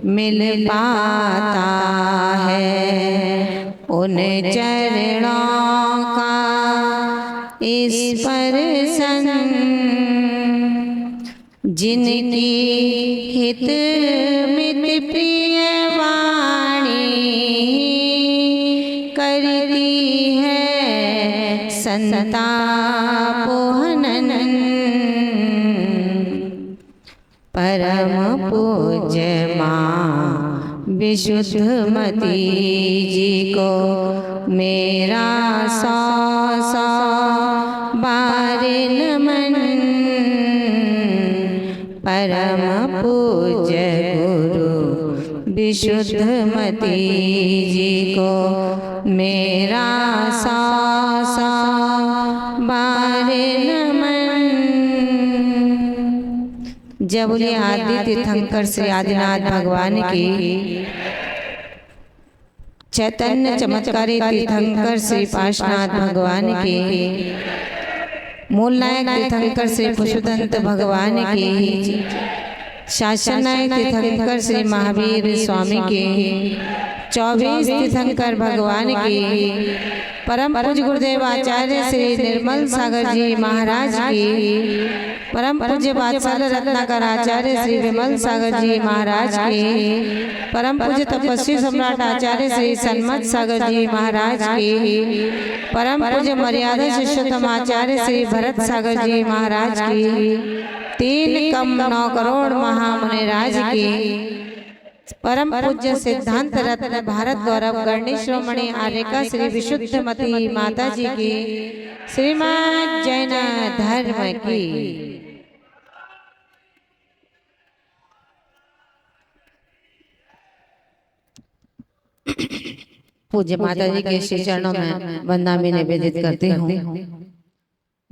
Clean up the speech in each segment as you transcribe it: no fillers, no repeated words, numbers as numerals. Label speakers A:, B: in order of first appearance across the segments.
A: मिल पाता है उन चरणों का स्पर्शन जिनकी हित मित प्रिय वाणी करती है संतापोहनन। परम पूज्य माँ विशुद्धमती जी को मेरा सौ सौ बार नमन। परम पूज्य गुरु विशुद्धमती जी को मेरा सौ सौ बार नमन। जय बोलिए आदि तीर्थंकर श्री आदिनाथ भगवान की, चैतन्य चमत्कारी तीर्थंकर श्री पार्श्वनाथ भगवान की, मूल नायक तीर्थंकर श्री पुष्पदंत भगवान की, शासन नायक तीर्थंकर श्री महावीर स्वामी की, 24 तीर्थंकर भगवान की, परम पूज्य गुरुदेव आचार्य श्री निर्मल सागर जी महाराज की, परम पूज्य वात्सल रत्नाकर आचार्य श्री विमल सागर जी महाराज की, परम पूज्य तपस्वी सम्राट आचार्य श्री सन्मत सागर जी महाराज की, परम पूज्य मर्यादा शिष्योत्तम आचार्य श्री भरत सागर जी महाराज की, 3 कम 9 करोड़ महामुनि राज की, परम पूज्य सिद्धांत रत्न भारत गौरव गणेश शिरोमणि आर्यका श्री विशुद्धमती माता जी की, श्रीमद् जैन धर्म की। पूज्य माता जी के श्री चरणों में वंदना भी निवेदित करती हूँ।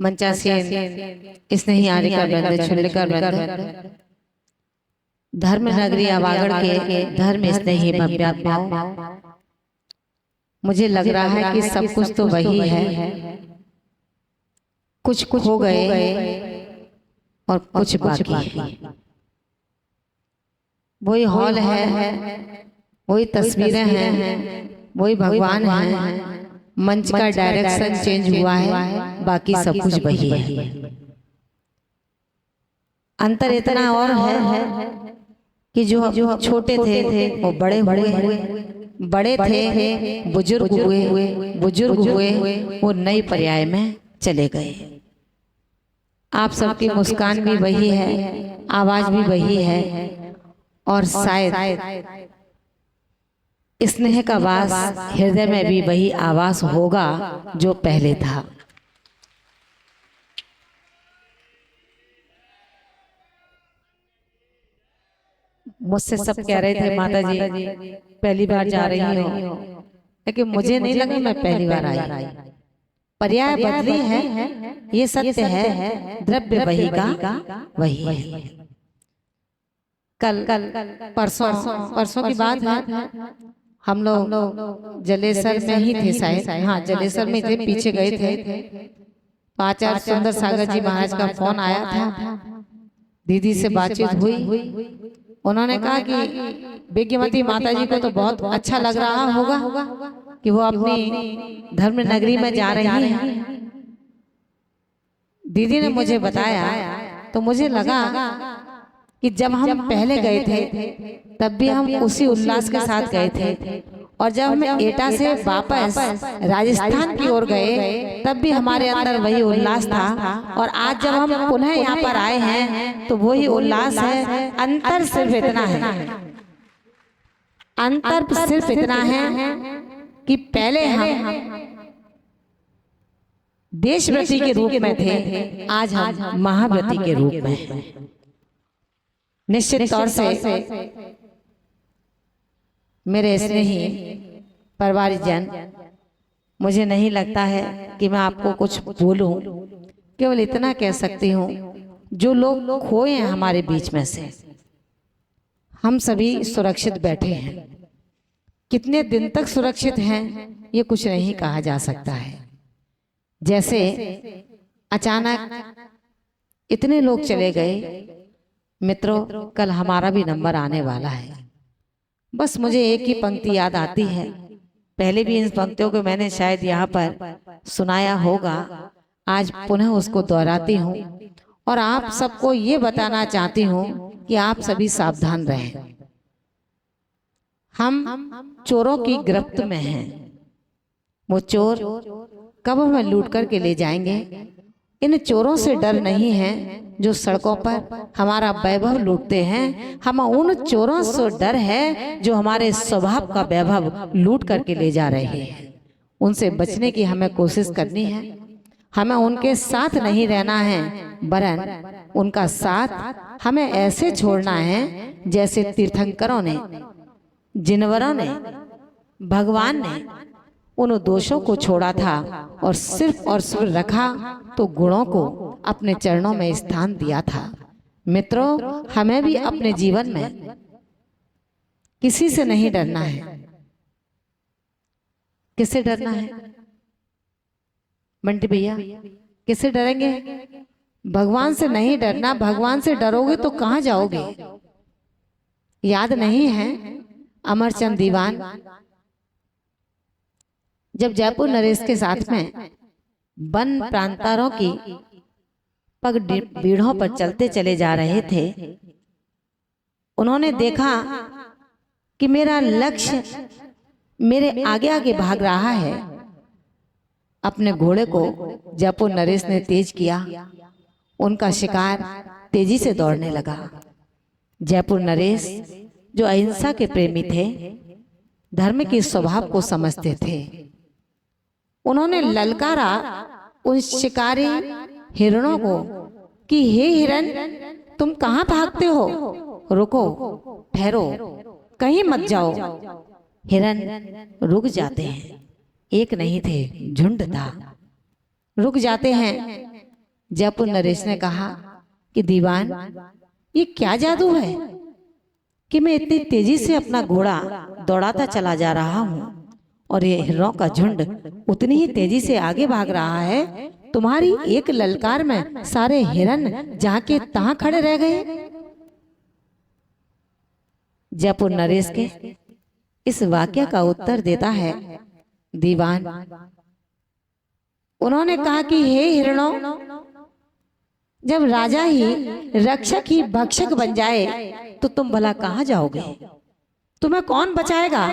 A: मंचासीन स्नेही आर्यका वृंद छुल्लकर वृंद, धर्म नगरी आवागढ़ के धर्म स्नेही भव्यात्माओं, मुझे लग रहा है कि सब कुछ तो वही है, कुछ हो गए और कुछ बाकी है। वही हॉल है, वही तस्वीरें हैं, वही भगवान हैं, मंच का डायरेक्शन चेंज हुआ है, बाकी सब कुछ वही है। अंतर इतना और है कि जो छोटे थे वो बड़े हुए, बड़े थे बुजुर्ग हुए, बुजुर्ग हुए वो नई पर्याय में चले गए। आप सबकी मुस्कान भी वही है, आवाज भी वही है, और शायद स्नेह का वास हृदय में भी वही आवास होगा जो पहले था। मुझसे सब कह रहे थे माता जी पहली बार जा रही हो, लेकिन मुझे नहीं लगा मैं पहली बार आई। पर्याय बदली है, ये सत्य है, द्रव्य वही का वही है। कल परसों की बात है, हम लोग जलेसर में ही थे शायद, हाँ जलेसर में थे, पीछे गए थे। आचार्य सुंदर सागर जी महाराज का फोन आया था, दीदी से बातचीत हुई। उन्होंने कहा कि विज्ञमती माता जी को तो बहुत अच्छा लग रहा होगा कि वो अपनी धर्म नगरी में जा रही हैं। दीदी ने मुझे बताया तो मुझे लगा कि जब हम पहले गए थे तब भी हम उसी उल्लास के साथ गए थे, और जब हम एटा से वापस राजस्थान की ओर गए तब भी हमारे अंदर वही उल्लास था, और आज जब हम पुनः यहाँ पर आए हैं तो वही उल्लास है। अंतर सिर्फ इतना है, अंतर सिर्फ इतना है कि पहले हम देशव्रती के रूप में थे, आज हम महाव्रती के रूप में हैं। निश्चित तौर से मेरे स्नेही परिवारजन, मुझे नहीं लगता है कि मैं आपको कुछ बोलूं, केवल इतना कह सकती हूं, जो लोग खोए हैं हमारे बीच में से, हम सभी सुरक्षित बैठे हैं। कितने दिन तक सुरक्षित हैं ये कुछ नहीं कहा जा सकता है। जैसे अचानक इतने लोग चले गए, मित्रों, कल हमारा भी नंबर आने वाला है। बस मुझे एक ही पंक्ति याद आती है, पहले भी इन पंक्तियों को मैंने शायद यहाँ पर सुनाया होगा, आज पुनः उसको दोहराती हूँ और आप सबको ये बताना चाहती हूँ कि आप सभी सावधान रहें। हम चोरों की गिरफ्त में हैं। वो चोर कब हमें लूट करके ले जाएंगे, इन चोरों से डर नहीं है जो सड़कों पर हमारा वैभव लूटते हैं। हम उन चोरों से डर है जो हमारे स्वभाव का वैभव लूट करके ले जा रहे हैं। उनसे बचने की हमें कोशिश करनी है। हमें उनके साथ नहीं रहना है, वरन उनका साथ हमें ऐसे छोड़ना है जैसे तीर्थंकरों ने, जिनवरों ने, भगवान ने उन दोषों को छोड़ा था और सिर्फ रखा तो गुणों को अपने चरणों में स्थान दिया था। मित्रों, हमें भी अपने जीवन में किसी से नहीं डरना है। किससे डरना है बंटी भैया? किससे डरेंगे? भगवान से नहीं डरना। भगवान से डरोगे तो कहां जाओगे? याद नहीं है अमरचंद दीवान जब जयपुर नरेश के साथ में वन प्रांतारों की पग बीढ़ों पर चलते चले जा रहे थे, उन्होंने देखा कि मेरा लक्ष्य मेरे आगे आगे भाग रहा है। अपने घोड़े को जयपुर नरेश ने तेज किया, उनका शिकार तेजी से दौड़ने लगा। जयपुर नरेश जो अहिंसा के प्रेमी थे, धर्म के स्वभाव को समझते थे, उन्होंने ललकारा उन शिकारी हिरणों को कि हे हिरण, तुम कहां भागते हो? रुको, ठहरो, कहीं मत जाओ। हिरण रुक जाते हैं। एक नहीं थे, झुंड था। रुक जाते हैं। जयपुर नरेश ने कहा कि दीवान, ये क्या जादू है कि मैं इतनी तेजी से अपना घोड़ा दौड़ाता चला जा रहा हूं और ये हिरणों का झुंड उतनी ही तेजी से आगे भाग रहा है। तुम्हारी एक ललकार में सारे हिरन जहां के तहां खड़े रह गए। जयपुर नरेश के इस वाक्य का उत्तर देता है दीवान। उन्होंने कहा कि हे हिरणों, जब राजा ही रक्षक ही भक्षक बन जाए तो तुम भला कहां जाओगे? तुम्हें कौन बचाएगा?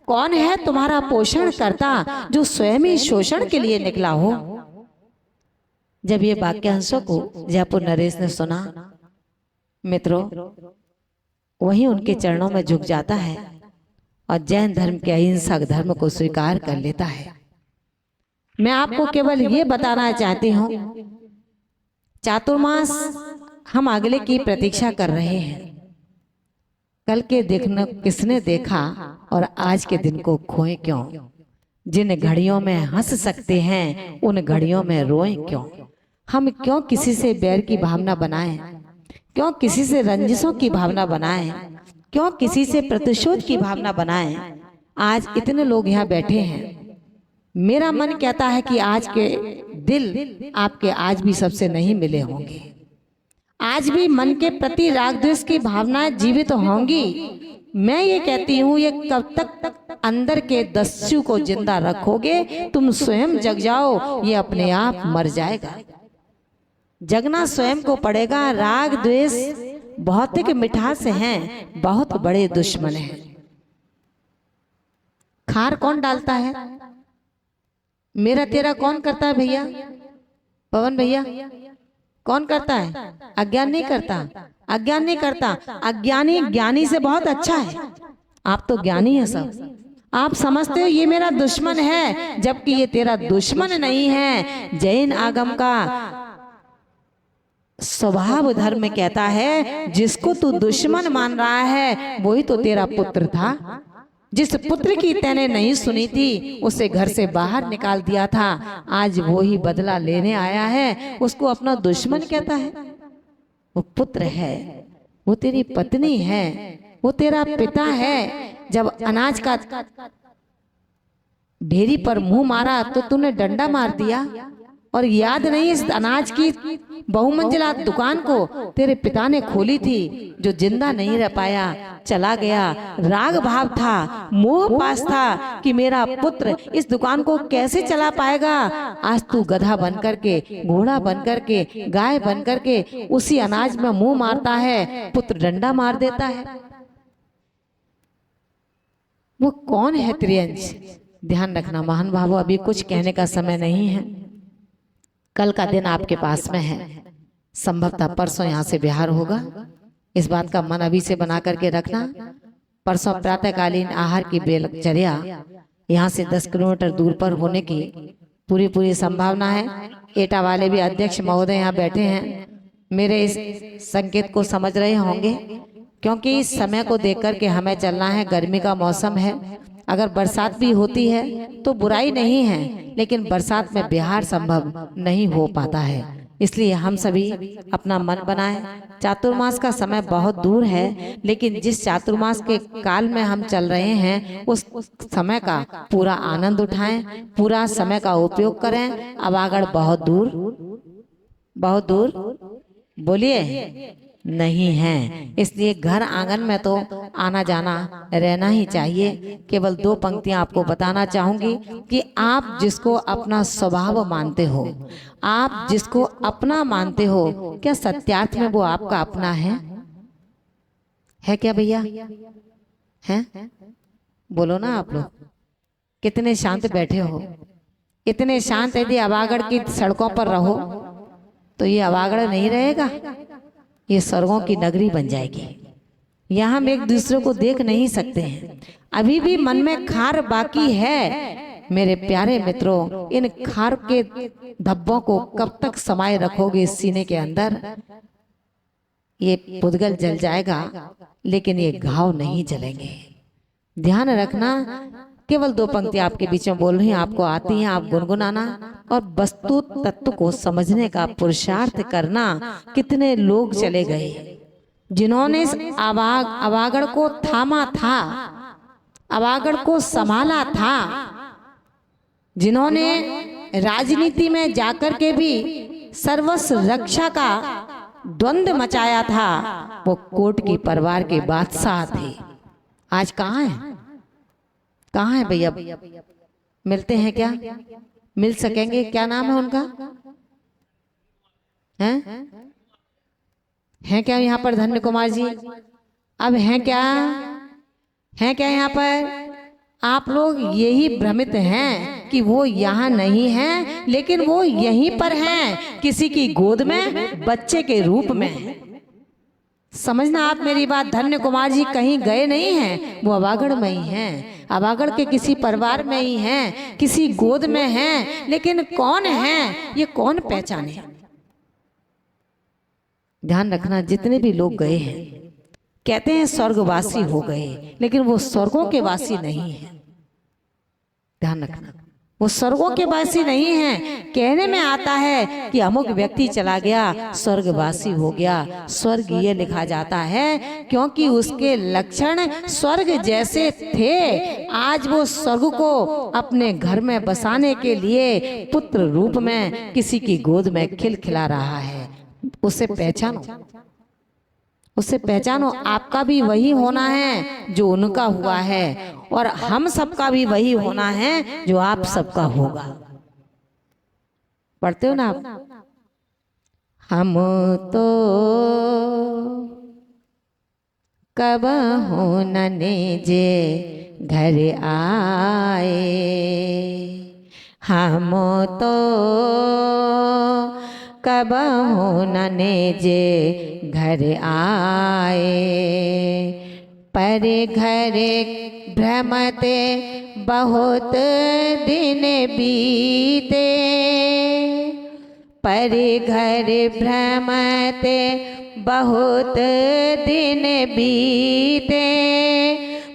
A: कौन है तुम्हारा पोषण करता जो स्वयं ही शोषण के लिए निकला हो? जब ये वाक्यांशों को जयपुर नरेश ने सुना, मित्रों, वहीं उनके चरणों में झुक जाता है और जैन धर्म के अहिंसक धर्म को स्वीकार कर लेता है। मैं आपको केवल ये बताना चाहती हूँ, चातुर्मास हम अगले की प्रतीक्षा कर रहे हैं। कल के देखना किसने देखा और आज के दिन को खोए क्यों? जिन घड़ियों में हंस सकते हैं उन घड़ियों में रोएं क्यों? हम क्यों किसी से बैर की भावना बनाएं? क्यों किसी से रंजिशों की भावना बनाएं? क्यों किसी से प्रतिशोध की भावना बनाएं? आज इतने लोग यहाँ बैठे हैं। मेरा मन कहता है कि आज के दिल आपके आज भी सबसे नहीं मिले होंगे। आज भी मन के प्रति राग द्वेष की भावनाएं जीवित होंगी। मैं ये कहती हूँ, ये कब तक अंदर के दस्यु को जिंदा रखोगे? तुम स्वयं जग जाओ, ये अपने आप मर जाएगा। जगना स्वयं को पड़ेगा। राग द्वेष भौतिक मिठास हैं, बहुत बड़े दुश्मन हैं। खार कौन डालता है? मेरा तेरा कौन करता है भैया? पवन भैया, कौन करता है? अज्ञान नहीं करता। अज्ञान नहीं करता। अज्ञानी ज्ञानी से बहुत अच्छा है। आप तो ज्ञानी है सब। आप समझते हो ये मेरा दुश्मन है, जबकि ये तेरा दुश्मन नहीं है। जैन आगम का स्वभाव धर्म कहता है, जिसको तू दुश्मन मान रहा है वही तो तेरा पुत्र था। जिस पुत्र की तैने नहीं सुनी थी उसे घर से बाहर निकाल दिया था, आज वो ही बदला लेने आया है, उसको अपना दुश्मन कहता है। वो पुत्र है, वो तेरी पत्नी है, वो तेरा पिता है। जब अनाज का ढेरी पर मुंह मारा तो तूने डंडा मार दिया और याद नहीं इस अनाज की बहुमंजिला दुकान को तेरे पिता ने खोली थी, जो जिंदा नहीं रह पाया, चला गया। राग भाव था, मोह पास था कि मेरा पुत्र इस दुकान को कैसे चला पाएगा। आज तू गधा बन करके, घोड़ा बन करके, गाय बन करके उसी अनाज में मुंह मारता है, पुत्र डंडा मार देता है। वो कौन है त्रियंश? ध्यान रखना महान भावो, अभी कुछ कहने का समय नहीं है। कल का दिन आपके पास में है, संभवतः परसों यहाँ से बिहार होगा। इस बात का मन अभी से बना करके रखना। परसों प्रातःकालीन आहार की बेलचर्या यहाँ से 10 किलोमीटर दूर पर होने की पूरी संभावना है। एटा वाले भी अध्यक्ष महोदय यहाँ बैठे हैं, मेरे इस संकेत को समझ रहे होंगे, क्योंकि इस समय को देख करके हमें चलना है। गर्मी का मौसम है, अगर बरसात भी होती है तो बुराई नहीं है, लेकिन बरसात में बिहार संभव नहीं हो पाता है। इसलिए हम सभी अपना मन बनाएं। चातुर्मास का समय बहुत दूर है, लेकिन जिस चातुर्मास के काल में हम चल रहे हैं उस समय का पूरा आनंद उठाएं, पूरा समय का उपयोग करें। अवागढ़ बहुत दूर बोलिए नहीं है, इसलिए घर आंगन में तो आना जाना रहना ही चाहिए। केवल 2 पंक्तियां आपको बताना चाहूंगी कि आप जिसको अपना स्वभाव मानते हो, आप जिसको अपना मानते हो, क्या सत्यार्थ में वो आपका अपना है क्या भैया? है? बोलो ना आप लोग। कितने शांत बैठे हो, इतने शांत। यदि अवागढ़ की सड़कों पर रहो तो ये अवागढ़ नहीं रहेगा, ये स्वर्गों की नगरी बन जाएगी। यहाँ हम एक दूसरे को देख नहीं सकते हैं। अभी भी मन में खार बाकी है मेरे प्यारे मित्रों। इन खार के धब्बों को कब तक समाये रखोगे इस सीने के अंदर? ये पुद्गल जल जाएगा, लेकिन ये घाव नहीं जलेंगे। ध्यान रखना। केवल 2 पंक्ति आपके बीच में बोल रही हैं, आपको आती हैं, आप गुनगुनाना और वस्तु तत्व को समझने का पुरुषार्थ करना। कितने लोग चले गए जिन्होंने इस अवागढ़ को थामा था, अवागढ़ को संभाला था, जिन्होंने राजनीति में जाकर के भी सर्वस्व रक्षा का द्वंद्व मचाया था। वो कोट की परिवार के बादशाह थे। आज कहाँ है? कहाँ है भैया? मिलते हैं क्या? मिल सकेंगे? क्या नाम है उनका? हैं क्या यहाँ पर धन्य कुमार जी? अब हैं क्या? हैं क्या यहाँ पर? आप लोग यही भ्रमित हैं कि वो यहाँ नहीं हैं, लेकिन वो यहीं पर हैं, किसी की गोद में बच्चे के रूप में। समझना आप मेरी बात। धन्य कुमार जी कहीं गए नहीं हैं, वो अवागढ़ में ही हैं, अवागढ़ के किसी परिवार में ही हैं, किसी गोद में हैं। लेकिन कौन है ये कौन पहचाने? ध्यान रखना, जितने भी लोग गए हैं कहते हैं स्वर्गवासी हो गए, लेकिन वो स्वर्गों के वासी नहीं है। ध्यान रखना, वो स्वर्गों के वासी नहीं है। कहने में आता है कि अमुक व्यक्ति चला गया, स्वर्गवासी हो गया। स्वर्ग ये लिखा जाता है क्योंकि उसके लक्षण स्वर्ग जैसे थे। आज वो स्वर्ग को अपने घर में बसाने के लिए पुत्र रूप में किसी की गोद में खिलखिला रहा है। उसे पहचानो, उसे पहचानो। आपका भी वही होना है जो उनका हुआ है, और हम सबका भी वही होना है जो आप सबका होगा। पढ़ते हो ना आप? हम तो कब हो न जे घर आए, हम तो कब हो न जे घर आए। पर घरे भ्रमते बहुत दिन बीते, पर घर भ्रमते बहुत दिन बीते।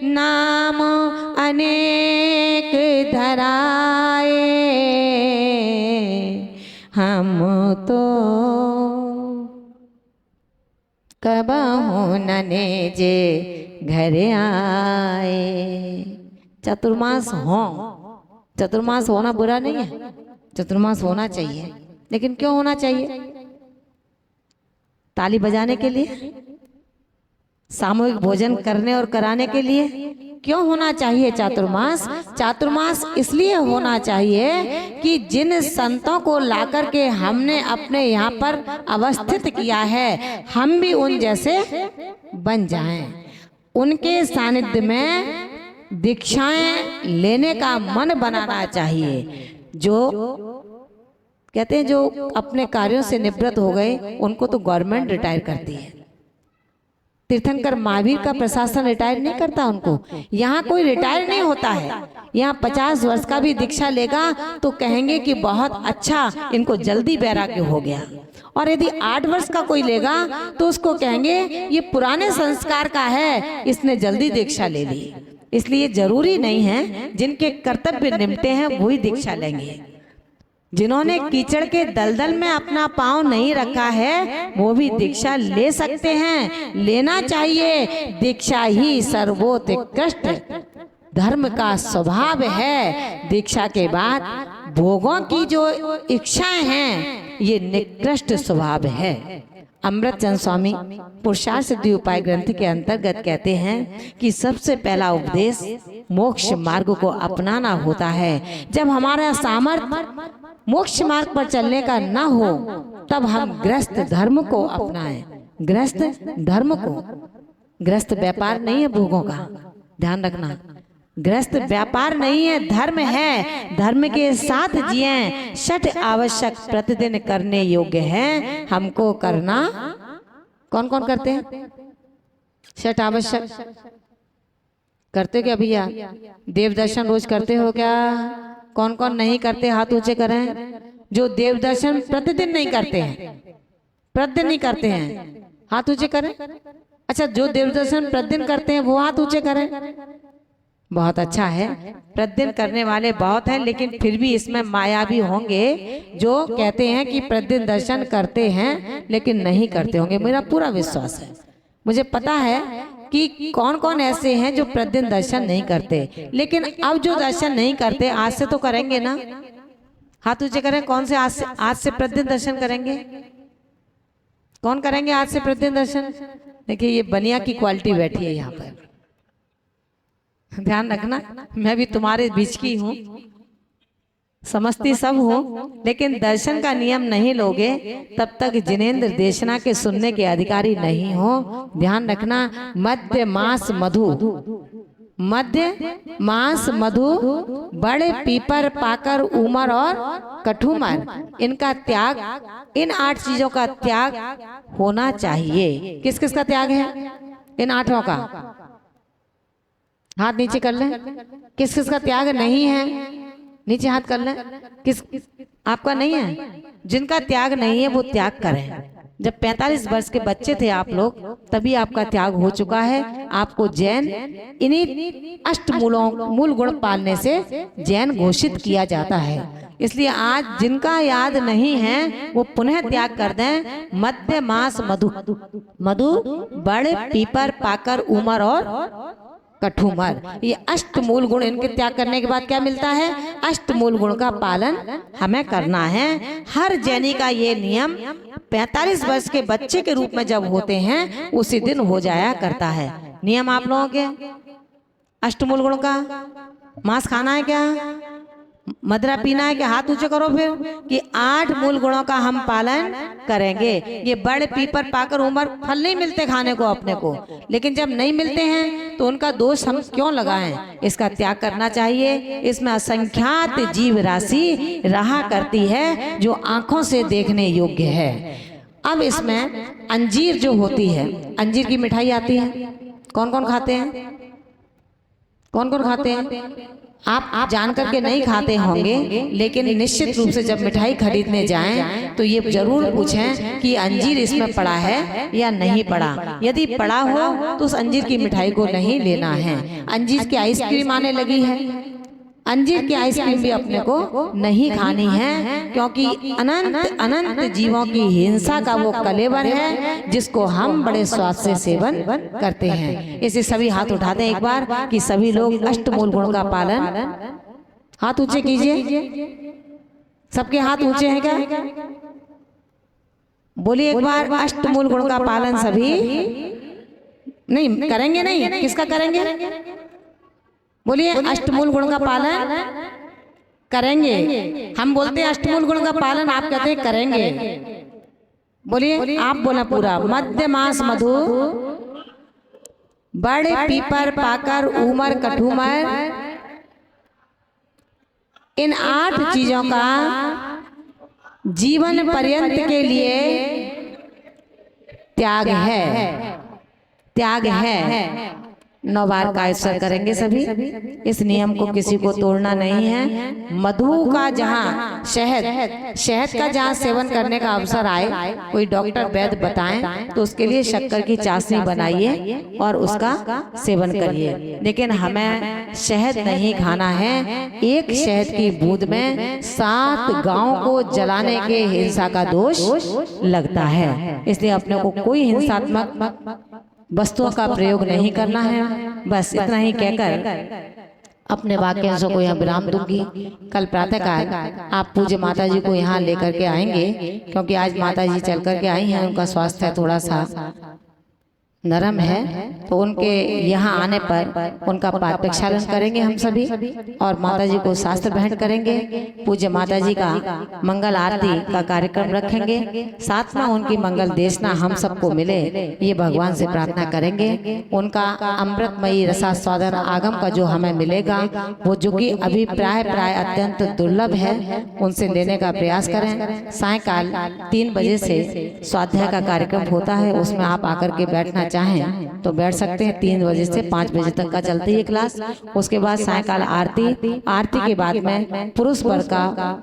A: नाम अनेक धराए, हम तो कब हो न जे घर आए। चतुर्मास हो, चतुर्मास होना बुरा नहीं है, चतुर्मास होना चाहिए। लेकिन क्यों होना चाहिए? ताली बजाने के लिए, सामूहिक भोजन करने और कराने के लिए क्यों होना चाहिए चातुर्मास? चातुर्मास इसलिए होना चाहिए कि जिन संतों को लाकर के हमने अपने यहाँ पर अवस्थित किया है, हम भी उन जैसे बन जाएं। उनके सानिध्य में दीक्षाएं लेने का मन बनाना चाहिए। जो कहते हैं जो अपने कार्यों से निवृत्त हो गए उनको तो गवर्नमेंट रिटायर करती है। तीर्थंकर महावीर का प्रशासन रिटायर नहीं करता उनको। यहाँ कोई रिटायर नहीं होता है। यहाँ 50 वर्ष का भी दीक्षा लेगा तो कहेंगे कि बहुत अच्छा, इनको जल्दी वैराग्य हो गया। और यदि 8 वर्ष का कोई लेगा तो उसको कहेंगे ये पुराने संस्कार का है, इसने जल्दी दीक्षा ले ली। इसलिए जरूरी नहीं है जिनके कर्तव्य निमटे हैं वही दीक्षा लेंगे। जिन्होंने कीचड़ के दलदल में अपना पांव नहीं रखा है वो भी दीक्षा ले सकते हैं, लेना चाहिए। दीक्षा ही सर्वोत्कृष्ट धर्म का स्वभाव है। दीक्षा के बाद भोगों की जो इच्छाएं हैं ये निकृष्ट स्वभाव है। अमृतचंद स्वामी पुरुषार्थ सिद्धि उपाय ग्रंथ के अंतर्गत कहते हैं कि सबसे पहला उपदेश मोक्ष मार्ग को अपनाना होता है। जब हमारा सामर्थ्य मोक्ष मार्ग पर चलने का न हो तब हम गृहस्थ धर्म को अपनाएं। गृहस्थ धर्म को, गृहस्थ व्यापार नहीं है भोगों का, ध्यान रखना। गृहस्थ व्यापार नहीं है, धर्म है। धर्म के साथ जिए। 6 आवश्यक प्रतिदिन करने योग्य हैं, हमको करना। कौन कौन करते हैं? 6 आवश्यक करते हो क्या भैया? देव दर्शन रोज करते हो क्या? कौन कौन नहीं करते हाथ ऊंचे करें। जो देव दर्शन प्रतिदिन नहीं करते हैं, प्रतिदिन नहीं करते हैं, हाथ ऊंचे करें। अच्छा, जो देव दर्शन प्रतिदिन करते हैं वो हाथ ऊंचे करें। बहुत अच्छा है, प्रतिदिन करने वाले बहुत हैं, लेकिन फिर भी इसमें माया भी होंगे जो कहते हैं कि प्रतिदिन दर्शन करते हैं लेकिन नहीं करते होंगे। मेरा पूरा विश्वास है, मुझे पता है कि कौन कौन ऐसे हैं जो प्रतिदिन दर्शन नहीं करते। लेकिन अब जो दर्शन नहीं करते आज से तो करेंगे ना। हाथ ऊंचे करें। कौन से आज से प्रतिदिन दर्शन करेंगे? कौन करेंगे आज से प्रतिदिन दर्शन? देखिए ये बनिया की क्वालिटी बैठी है यहाँ पर, ध्यान रखना। मैं भी तुम्हारे बीच की हूँ, समझती सब हो, लेकिन दर्शन का नियम नहीं लोगे तब तक जिनेंद्र देशना के सुनने के अधिकारी नहीं हो। ध्यान रखना। मध्य मास मधु, मध्य मास मधु, बड़े पीपर पाकर उमर और कठुमर, इनका त्याग, इन 8 चीजों का त्याग होना चाहिए। किस किस का त्याग है? इन 8 का हाथ नीचे कर लें। किस किस का त्याग नहीं है? नीचे हाथ कर लें। किस आपका नहीं है? जिनका त्याग नहीं है वो त्याग करें। जब 45 वर्ष के बच्चे थे आप लोग तभी आपका त्याग हो चुका है। आपको जैन इन्हीं 8 मूल गुण पालने से जैन घोषित किया जाता है। इसलिए आज जिनका याद नहीं है वो पुनः त्याग कर दें। मध्य मास मधु, मधु बड़े पीपर पाकर उमर और कठुमर, ये 8 मूल गुण, इनके त्याग करने के बाद क्या मिलता है? 8 मूल गुण का पालन हमें करना है। हर जैनी का ये नियम 45 वर्ष के बच्चे के रूप में जब होते हैं उसी दिन हो जाया करता है। नियम आप लोगों के 8 मूल गुण का। मांस खाना है क्या? मदरा पीना है क्या? हाथ ऊंचे करो फिर कि 8 मूल गुणों का हम पालन करेंगे। ये बड़े पीपर पाकर उमर फल नहीं मिलते खाने को अपने को, लेकिन जब नहीं मिलते हैं तो उनका दोष हम क्यों लगाएं? इसका त्याग करना चाहिए। इसमें असंख्यात जीव राशि रहा करती है जो आंखों से देखने योग्य है। अब इसमें अंजीर जो होती है, अंजीर की मिठाई आती है, कौन कौन खाते हैं? कौन कौन खाते हैं? आप जान करके नहीं खाते होंगे, लेकिन निश्चित रूप से जब मिठाई खरीदने जाएं तो ये जरूर पूछें कि अंजीर इसमें पड़ा है या नहीं पड़ा। यदि पड़ा हो तो उस अंजीर की मिठाई को नहीं लेना है। अंजीर की आइसक्रीम आने लगी है, अंजीर की आइसक्रीम भी अपने को नहीं खानी है, क्योंकि अनंत अनंत जीवों की हिंसा का वो कलेवर है जिसको हम बड़े स्वाद से सेवन करते हैं। इसे सभी हाथ उठा दें एक बार कि सभी लोग 8 मूल गुण का पालन, हाथ ऊंचे कीजिए, सबके हाथ ऊंचे हैं क्या? बोलिए एक बार, अष्टमूल गुण का पालन सभी नहीं करेंगे। नहीं, किसका करेंगे? बोलिए अष्टमूल गुण का पालन करेंगे। हम बोलते हैं अष्टमूल गुण का पालन, आप कहते हैं करेंगे। बोलिए, आप बोला पूरा। मध्य मास मधु, बड़े पीपर पाकर उमर कठुमर, इन 8 चीजों का जीवन पर्यंत के लिए त्याग है। त्याग है। 9 बार का अवसर करेंगे सभी। इस नियम को किसी को तोड़ना नहीं है। मधु का जहाँ शहद का जहाँ सेवन करने का अवसर आए, कोई डॉक्टर वैद्य बताएं तो उसके लिए शक्कर की चाशनी बनाइए और उसका सेवन करिए। लेकिन हमें शहद नहीं खाना है। एक शहद की बूंद में 7 गांव को जलाने के हिंसा का दोष लगता है। इसलिए अपने को कोई हिंसात्मक वस्तुओं का प्रयोग नहीं करना है। बस इतना ही कहकर अपने वाक्यांशों को यहाँ विराम दूंगी। कल प्रातःकाल आप पूज्य माता जी को यहाँ लेकर के आएंगे, क्योंकि आज माता जी चल करके आई हैं। उनका स्वास्थ्य थोड़ा सा नरम है, तो उनके यहाँ आने पर उनका पाद प्रक्षालन करेंगे हम सभी, और माता जी को शास्त्र भेंट करेंगे। पूज्य माता जी का मंगल आरती का कार्यक्रम रखेंगे। साथ में उनकी मंगल देशना हम सबको मिले, ये भगवान से प्रार्थना करेंगे। उनका अमृतमयी रसास्वादन आगम का जो हमें मिलेगा, वो जो कि अभी प्राय अत्यंत दुर्लभ है, उनसे लेने का प्रयास करें। सायकाल 3 बजे से स्वाध्याय का कार्यक्रम होता है, उसमें आप आकर के बैठना चाहें तो बैठ सकते हैं। 3 बजे से 5 बजे तक का चलती है क्लास। उसके बाद सायकाल आरती के बाद में पुरुष वर्ग का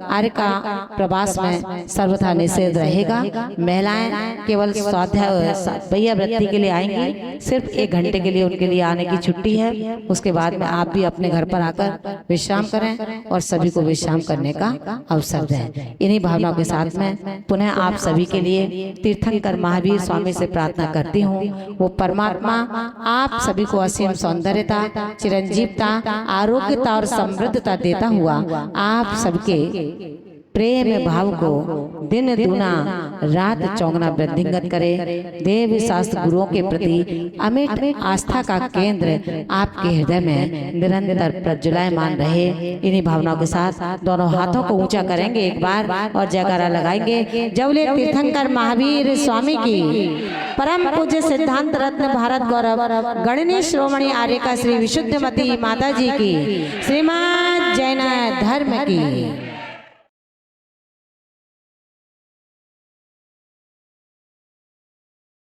A: आर्य का प्रवास में सर्वथा निषेध रहेगा। महिलाएं केवल स्वाध्याय भैया वृत्ति के लिए आएंगी। सिर्फ 1 घंटे के लिए उनके लिए आने की छुट्टी है। उसके बाद में आप भी अपने घर पर आकर विश्राम करें और सभी को विश्राम करने का अवसर दें। इन्हीं भावनाओं के साथ में पुनः आप सभी के लिए तीर्थंकर महावीर स्वामी से प्रार्थना करती हूँ। वो परमात्मा आप सभी को असीम सौंदर्यता, चिरंजीवता, आरोग्यता और समृद्धता देता हुआ आप सबके प्रेम भाव को दिन दूना रात चौगुना वृद्धिंगत करे। देव शास्त्र गुरुओं के प्रति अमिट आस्था का केंद्र आपके हृदय में निरंतर प्रज्वलायमान रहे। इन्हीं भावनाओं के साथ दोनों हाथों को ऊंचा करेंगे एक बार और जयकारा लगाएंगे। जवले तीर्थंकर महावीर स्वामी की, परम पूज्य सिद्धांत रत्न भारत गौरव गणनी श्रोमणी आर्य का श्री विशुद्धमती माता जी की, श्रीमद् जैन धर्म की।